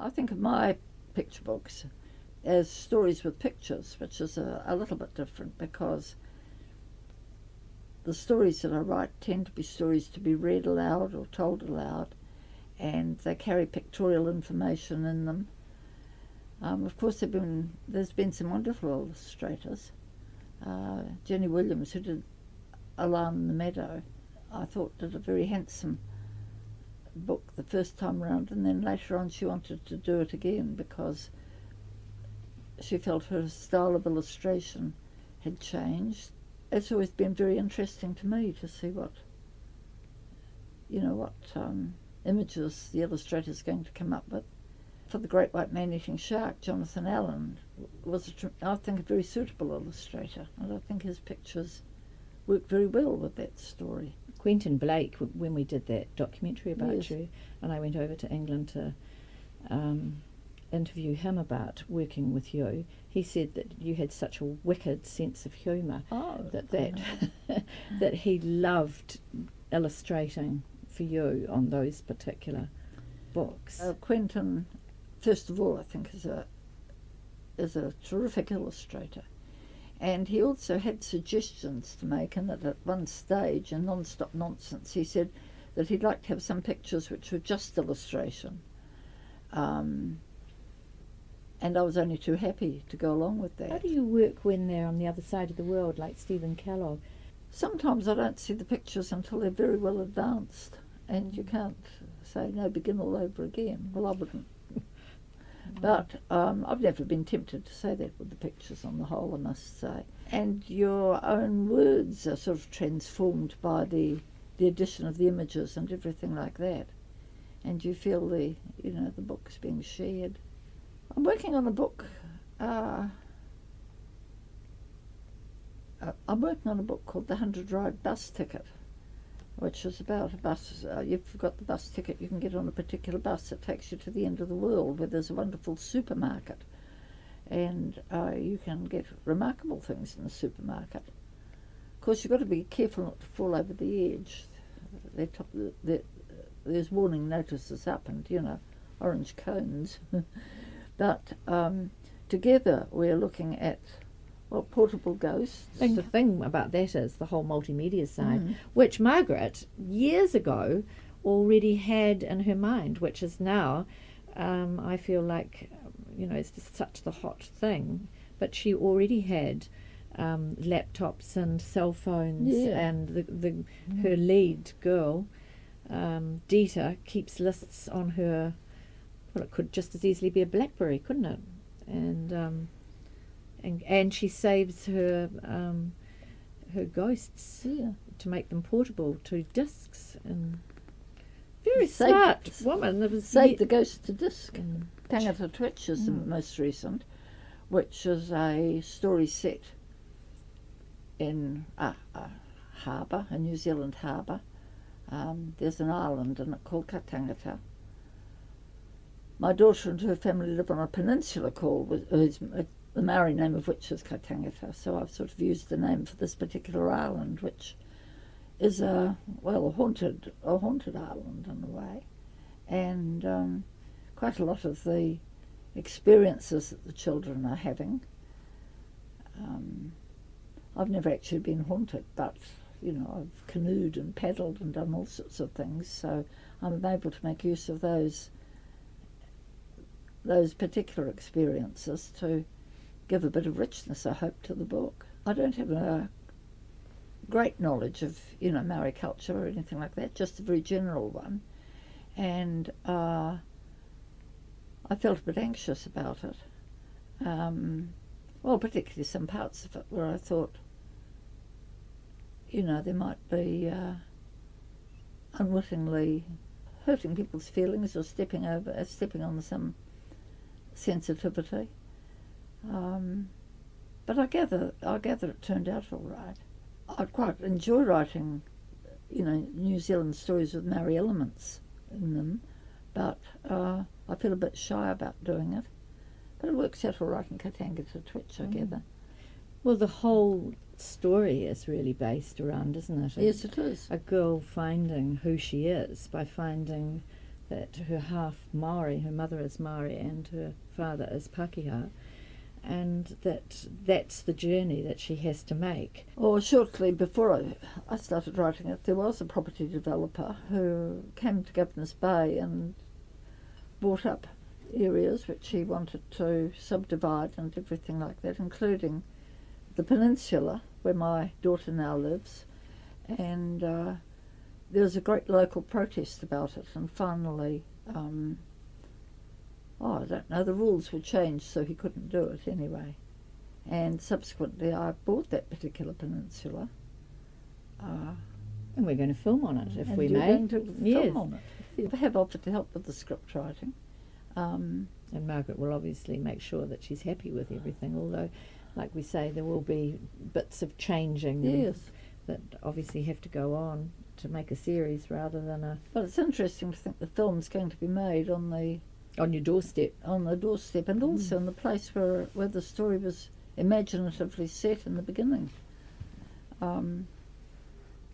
I think of my picture books as stories with pictures, which is a little bit different, because the stories that I write tend to be stories to be read aloud or told aloud, and they carry pictorial information in them. Of course, there's been some wonderful illustrators. Jenny Williams, who did Alarm in the Meadow, I thought did a very handsome book the first time around, and then later on she wanted to do it again because she felt her style of illustration had changed. It's always been very interesting to me to see what images the illustrator's going to come up with. For The Great White Man-Eating Shark, Jonathan Allen was, I think, a very suitable illustrator, and I think his pictures work very well with that story. Quentin Blake, when we did that documentary about Yes. you, and I went over to England to interview him about working with you, he said that you had such a wicked sense of humour that he loved illustrating for you on those particular books. Quentin, first of all, I think is a terrific illustrator, and he also had suggestions to make, and that at one stage in Non-Stop Nonsense he said that he'd like to have some pictures which were just illustration, and I was only too happy to go along with that. How do you work when they're on the other side of the world, like Stephen Kellogg? Sometimes I don't see the pictures until they're very well advanced, and you can't say, no, begin all over again. Well, I wouldn't. But I've never been tempted to say that with the pictures on the whole, I must say. And your own words are sort of transformed by the addition of the images and everything like that. And you feel the book's being shared. I'm working on a book. I'm working on a book called The 100-Ride Bus Ticket, which is about a bus. You've got the bus ticket, you can get on a particular bus that takes you to the end of the world, where there's a wonderful supermarket, and you can get remarkable things in the supermarket. Of course, you've got to be careful not to fall over the edge. There's warning notices up and, orange cones. But together we're looking at portable ghosts. And the thing about that is the whole multimedia side, which Margaret, years ago, already had in her mind, which is now, I feel like, it's just such the hot thing. But she already had laptops and cell phones, and her lead girl, Dita, keeps lists on her. Well, it could just as easily be a BlackBerry, couldn't it? And she saves her ghosts to make them portable to discs. And very smart woman. Saved the ghost to disc. Tangata Twitch is the most recent, which is a story set in a harbour, a New Zealand harbour. There's an island in it called Katangata. My daughter and her family live on a peninsula the Maori name of which is Katangata, so I've sort of used the name for this particular island, which is a haunted island in a way, and quite a lot of the experiences that the children are having. I've never actually been haunted, but I've canoed and paddled and done all sorts of things, so I'm able to make use of those particular experiences to give a bit of richness, I hope, to the book. I don't have a great knowledge of, Maori culture or anything like that, just a very general one. And I felt a bit anxious about it. Particularly some parts of it where I thought, there might be unwittingly hurting people's feelings or stepping on some sensitivity. But I gather it turned out all right. I quite enjoy writing, New Zealand stories with Maori elements in them, but I feel a bit shy about doing it. But it works out all right in Katangata Twitch, I gather. Well, the whole story is really based around, isn't it? Yes, it is. A girl finding who she is by finding that her half Maori, her mother is Maori and her father is Pākehā, and that's the journey that she has to make. Or shortly before I started writing it, there was a property developer who came to Governor's Bay and bought up areas which he wanted to subdivide and everything like that, including the peninsula where my daughter now lives. And there was a great local protest about it, and finally, I don't know, the rules were changed so he couldn't do it anyway. And subsequently I bought that particular peninsula. And we're going to film on it if we you're may. Going to Yes. film on it. I have offered to help with the script writing. And Margaret will obviously make sure that she's happy with everything, although, like we say, there will be bits of changing Yes. that obviously have to go on to make a series rather than a... But it's interesting to think the film's going to be made on On your doorstep. the doorstep, and also in the place where the story was imaginatively set in the beginning.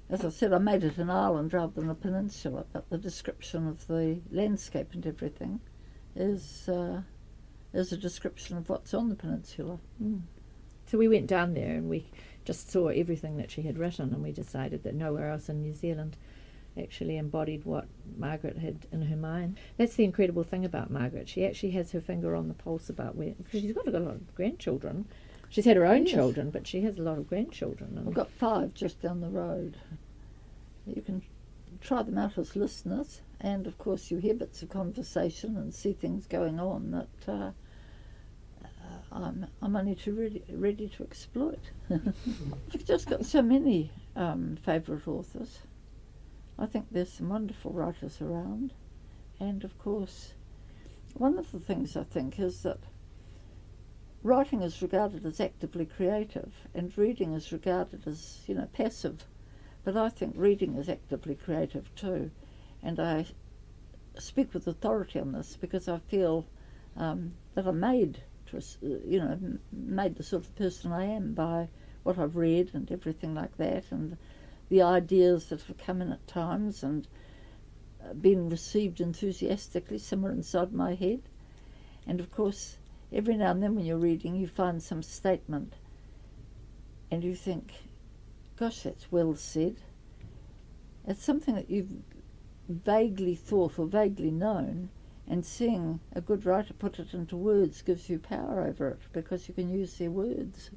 As I said, I made it an island rather than a peninsula, but the description of the landscape and everything is a description of what's on the peninsula. So we went down there and we just saw everything that she had written, and we decided that nowhere else in New Zealand actually embodied what Margaret had in her mind. That's the incredible thing about Margaret. She actually has her finger on the pulse about where... Because she's got a lot of grandchildren. She's had her own children, but she has a lot of grandchildren. I've got 5 just down the road. You can try them out as listeners, and of course you hear bits of conversation and see things going on that I'm only too ready to exploit. I've just got so many favourite authors. I think there's some wonderful writers around, and of course one of the things I think is that writing is regarded as actively creative and reading is regarded as, passive, but I think reading is actively creative too, and I speak with authority on this because I feel that I'm made made the sort of person I am by what I've read and everything like that, and the ideas that have come in at times and been received enthusiastically somewhere inside my head. And of course, every now and then when you're reading, you find some statement and you think, gosh, that's well said. It's something that you've vaguely thought or vaguely known, and seeing a good writer put it into words gives you power over it because you can use their words.